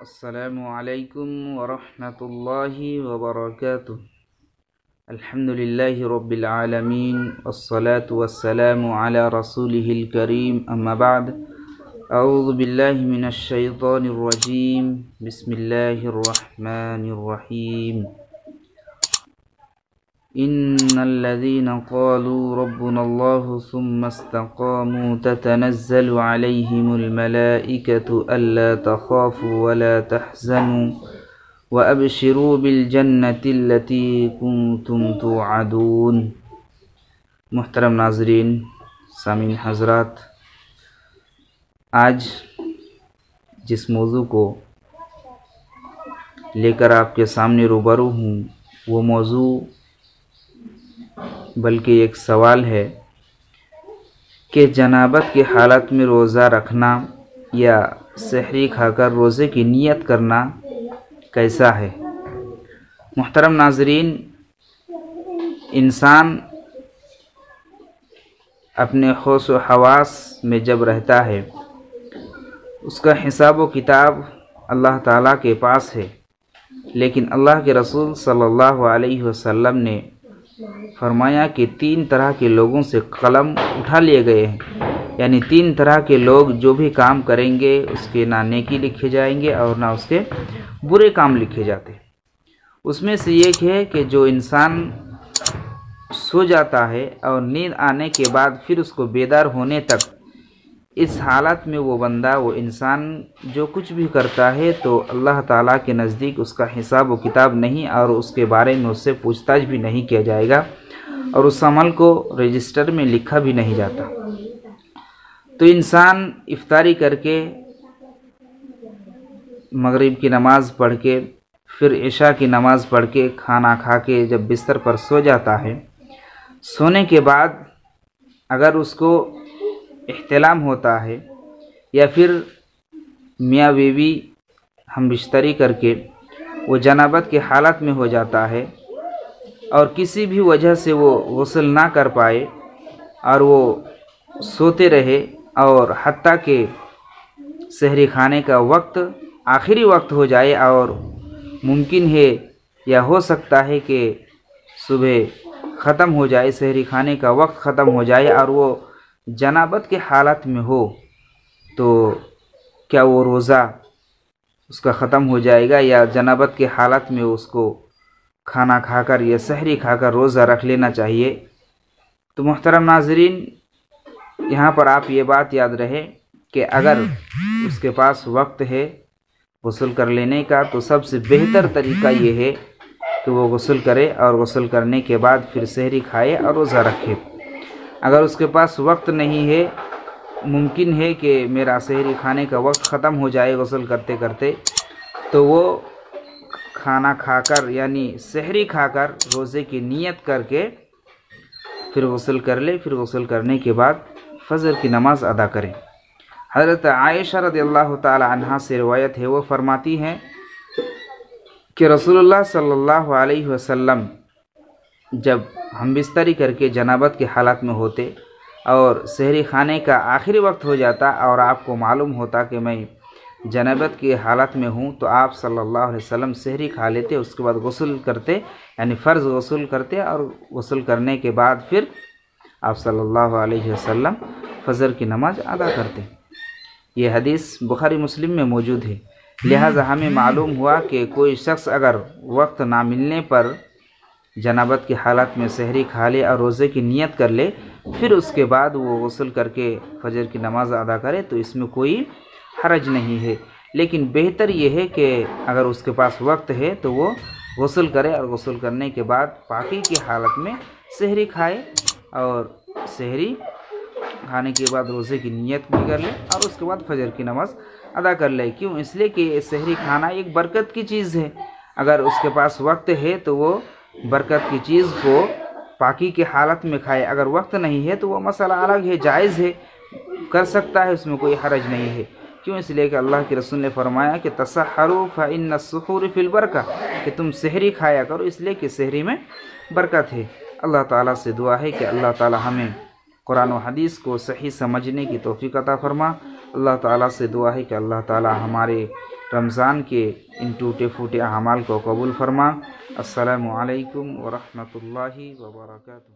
السلام علیکم ورحمۃ اللہ وبرکاتہ۔ الحمد للہ رب العالمین والصلاة والسلام علی رسولہ الکریم، اما بعد، اعوذ باللہ من الشیطان الرجیم، بسم اللہ الرحمن الرحیم۔ ان الذين قالوا ربنا الله ثم استقاموا تتنزل عليهم الملائكة ألا تخافوا ولا تحزنوا وأبشروا بالجنة التي كنتم توعدون۔ محترم ناظرین، سامعین حضرات، آج جس موضوع کو لے کر آپ کے سامنے روبرو ہوں وہ موضوع بلکہ ایک سوال ہے کہ جنابت کی حالت میں روزہ رکھنا یا سحری کھا کر روزے کی نیت کرنا کیسا ہے؟ محترم ناظرین، انسان اپنے ہوش و حواس میں جب رہتا ہے اس کا حساب و کتاب اللہ تعالیٰ کے پاس ہے، لیکن اللہ کے رسول صلی اللہ علیہ وسلم نے فرمایا کہ 3 طرح کے لوگوں سے قلم اٹھا لیے گئے ہیں، یعنی 3 طرح کے لوگ جو بھی کام کریں گے اس کے نہ نیکی لکھے جائیں گے اور نہ اس کے برے کام لکھے جاتے۔ اس میں سے ایک ہے کہ جو انسان سو جاتا ہے اور نیند آنے کے بعد پھر اس کو بیدار ہونے تک اس حالت میں وہ بندہ، وہ انسان جو کچھ بھی کرتا ہے تو اللہ تعالیٰ کے نزدیک اس کا حساب و کتاب نہیں، اور اس کے بارے میں اس سے پوچھ تاچھ بھی نہیں کیا جائے گا، اور اس عمل کو رجسٹر میں لکھا بھی نہیں جاتا۔ تو انسان افطاری کر کے، مغرب کی نماز پڑھ کے، پھر عشاء کی نماز پڑھ کے، کھانا کھا کے جب بستر پر سو جاتا ہے، سونے کے بعد اگر اس کو احتلام ہوتا ہے یا پھر میاں بیوی ہم بستری کر کے وہ جنابت کی حالت میں ہو جاتا ہے اور کسی بھی وجہ سے وہ غسل نہ کر پائے اور وہ سوتے رہے، اور حتیٰ کہ سحری کھانے کا وقت آخری وقت ہو جائے اور ممکن ہے یا ہو سکتا ہے کہ صبح ختم ہو جائے، سحری کھانے کا وقت ختم ہو جائے اور وہ جنابت کے حالت میں ہو، تو کیا وہ روزہ اس کا ختم ہو جائے گا، یا جنابت کے حالت میں اس کو کھانا کھا کر یا سحری کھا کر روزہ رکھ لینا چاہیے؟ تو محترم ناظرین، یہاں پر آپ یہ بات یاد رہے کہ اگر اس کے پاس وقت ہے غسل کر لینے کا تو سب سے بہتر طریقہ یہ ہے کہ وہ غسل کرے، اور غسل کرنے کے بعد پھر سحری کھائے اور روزہ رکھے۔ اگر اس کے پاس وقت نہیں ہے، ممکن ہے کہ میرا سحری کھانے کا وقت ختم ہو جائے غسل کرتے کرتے، تو وہ کھانا کھا کر یعنی سحری کھا کر روزے کی نیت کر کے پھر غسل کر لے، پھر غسل کرنے کے بعد فجر کی نماز ادا کرے۔ حضرت عائشہ رضی اللہ تعالی عنہا سے روایت ہے، وہ فرماتی ہیں کہ رسول اللہ صلی اللہ علیہ وسلم جب ہم بستری کر کے جنابت کی حالت میں ہوتے اور سحری کھانے کا آخری وقت ہو جاتا اور آپ کو معلوم ہوتا کہ میں جنابت کی حالت میں ہوں، تو آپ صلی اللہ علیہ وسلم سحری کھا لیتے، اس کے بعد غسل کرتے، یعنی فرض غسل کرتے، اور غسل کرنے کے بعد پھر آپ صلی اللہ علیہ وسلم فجر کی نماز ادا کرتے۔ یہ حدیث بخاری مسلم میں موجود ہے۔ لہٰذا ہمیں معلوم ہوا کہ کوئی شخص اگر وقت نہ ملنے پر جنابت کی حالت میں سحری کھا لے اور روزے کی نیت کر لے، پھر اس کے بعد وہ غسل کر کے فجر کی نماز ادا کرے تو اس میں کوئی حرج نہیں ہے، لیکن بہتر یہ ہے کہ اگر اس کے پاس وقت ہے تو وہ غسل کرے، اور غسل کرنے کے بعد پاکی کی حالت میں سحری کھائے، اور سحری کھانے کے بعد روزے کی نیت بھی کر لے اور اس کے بعد فجر کی نماز ادا کر لے۔ کیوں؟ اس لیے کہ سحری کھانا ایک برکت کی چیز ہے۔ اگر اس کے پاس وقت ہے تو وہ برکت کی چیز کو پاکی کی حالت میں کھائے، اگر وقت نہیں ہے تو وہ مسئلہ الگ ہے، جائز ہے، کر سکتا ہے، اس میں کوئی حرج نہیں ہے۔ کیوں؟ اس لیے کہ اللہ کے رسول نے فرمایا کہ تسحروا فإن السحور فی البرکہ، کہ تم سحری کھایا کرو، اس لیے کہ سحری میں برکت ہے۔ اللہ تعالیٰ سے دعا ہے کہ اللہ تعالیٰ ہمیں قرآن و حدیث کو صحیح سمجھنے کی توفیق عطا فرما۔ اللہ تعالیٰ سے دعا ہے کہ اللہ تعالیٰ ہمارے رمضان کے ان ٹوٹے پھوٹے اعمال کو قبول فرما۔ السلام علیکم ورحمۃ اللہ وبرکاتہ۔